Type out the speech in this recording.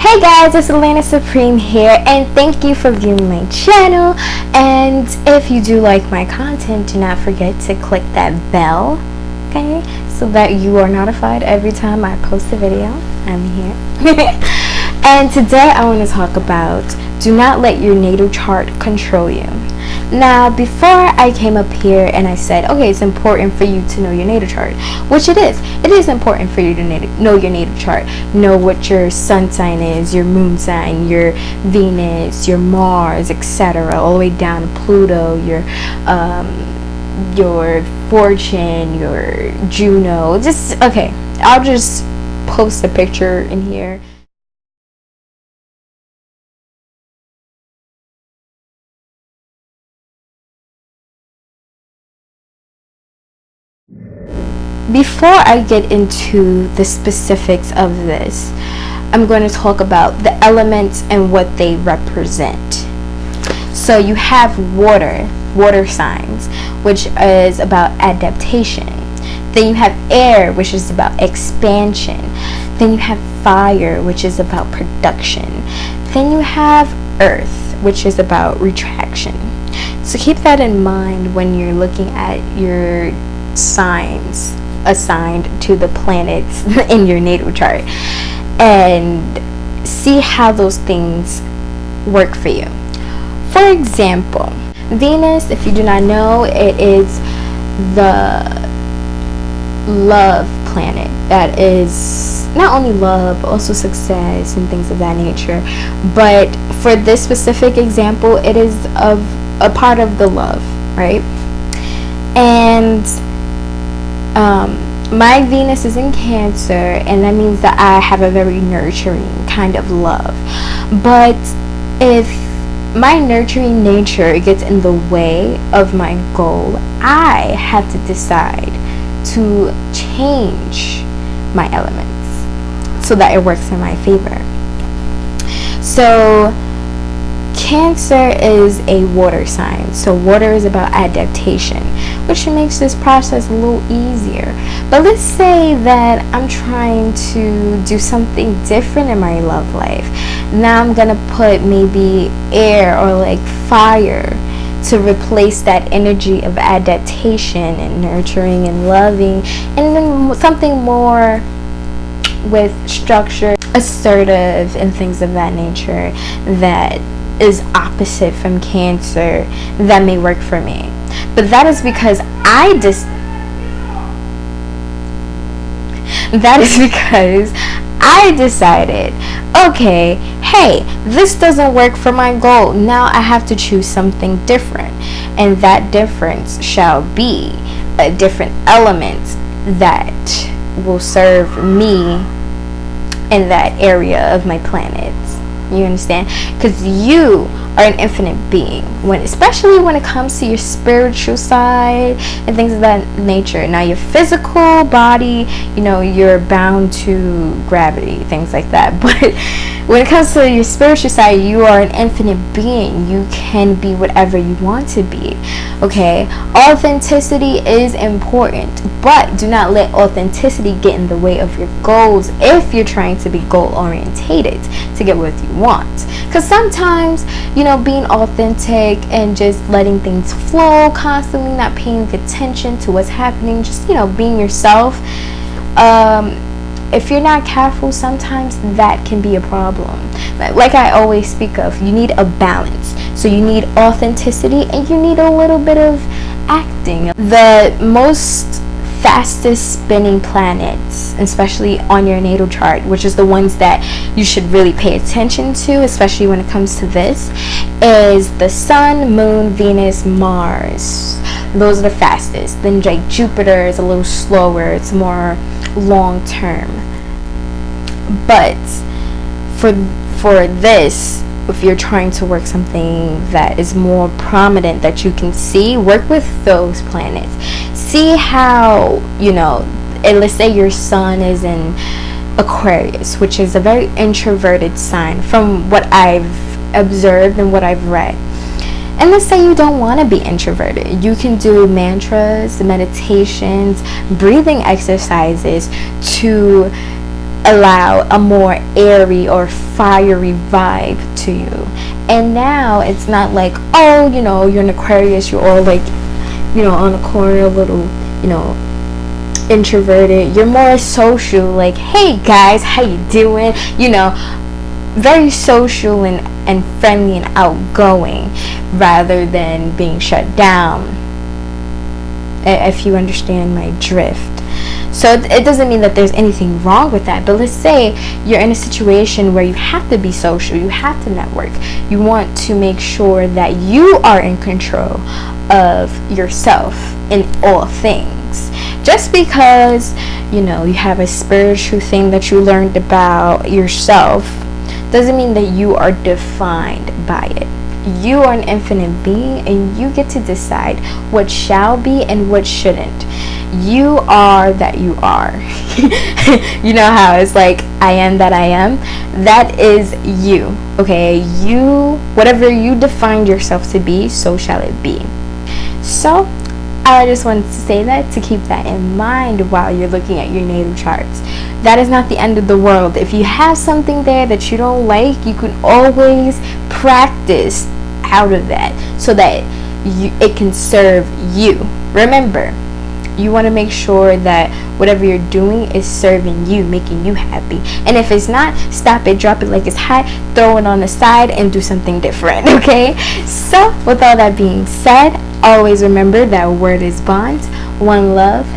Hey guys, it's Elena Supreme here, and thank you for viewing my channel. And if you do like my content, do not forget to click that bell, okay, so that you are notified every time I post a video. I'm here. And today I want to talk about do not let your natal chart control you. Now, before I came up here and I said, okay, it's important for you to know your natal chart, which it is. It is important for you to know your natal chart. Know what your sun sign is, your moon sign, your Venus, your Mars, etc., all the way down to Pluto, your fortune, your Juno. Just okay. I'll just post a picture in here. Before I get into the specifics of this, I'm going to talk about the elements and what they represent. So you have water signs, which is about adaptation. Then you have air, which is about expansion. Then you have fire, which is about production. Then you have earth, which is about retraction. So keep that in mind when you're looking at your signs assigned to the planets in your natal chart, and see how those things work for you. For example, Venus, if you do not know, it is the love planet. That is not only love, but also success and things of that nature. But for this specific example, it is of a part of the love, right? And my Venus is in Cancer, and that means that I have a very nurturing kind of love. But if my nurturing nature gets in the way of my goal, I have to decide to change my elements so that it works in my favor. So Cancer is a water sign, so water is about adaptation, which makes this process a little easier. But let's say that I'm trying to do something different in my love life. Now I'm gonna put maybe air or like fire to replace that energy of adaptation and nurturing and loving, and then something more with structure, assertive, and things of that nature that is opposite from Cancer that may work for me. But that is because I decided, okay, hey, this doesn't work for my goal. Now I have to choose something different, and that difference shall be a different element that will serve me in that area of my planet. You understand? Because you are an infinite being, especially when it comes to your spiritual side and things of that nature. Now your physical body, you're bound to gravity, things like that. But when it comes to your spiritual side, you are an infinite being. You can be whatever you want to be. Okay? Authenticity is important, but do not let authenticity get in the way of your goals if you're trying to be goal orientated to get what you want. Because sometimes, being authentic and just letting things flow constantly, not paying attention to what's happening, just being yourself, if you're not careful, sometimes that can be a problem. Like I always speak of, you need a balance. So you need authenticity and you need a little bit of acting. The most fastest spinning planets, especially on your natal chart, which is the ones that you should really pay attention to, especially when it comes to this, is the Sun, Moon, Venus, Mars. Those are the fastest. Then like Jupiter is a little slower, it's more long term. But for this, if you're trying to work something that is more prominent that you can see, work with those planets. See how, and let's say your sun is in Aquarius, which is a very introverted sign from what I've observed and what I've read. And let's say you don't want to be introverted. You can do mantras, meditations, breathing exercises to allow a more airy or fiery vibe to you. And now it's not like, oh, you're an Aquarius, you're all like, on a corner, a little, introverted. You're more social, like, hey guys, how you doing? Very social and friendly and outgoing, rather than being shut down, if you understand my drift. So it doesn't mean that there's anything wrong with that, but let's say you're in a situation where you have to be social, you have to network, you want to make sure that you are in control of yourself in all things. Just because you have a spiritual thing that you learned about yourself doesn't mean that you are defined by it. You are an infinite being, and you get to decide what shall be and what shouldn't. You are that you are. You know how it's like, I am that I am? That is you, okay? You, whatever you defined yourself to be, so shall it be. So, I just wanted to say that, to keep that in mind while you're looking at your natal charts. That is not the end of the world. If you have something there that you don't like, you can always practice out of that so that it can serve you. Remember, you want to make sure that whatever you're doing is serving you, making you happy. And if it's not, stop it, drop it like it's hot, throw it on the side, and do something different, okay? So, with all that being said, always remember that word is bond, one love,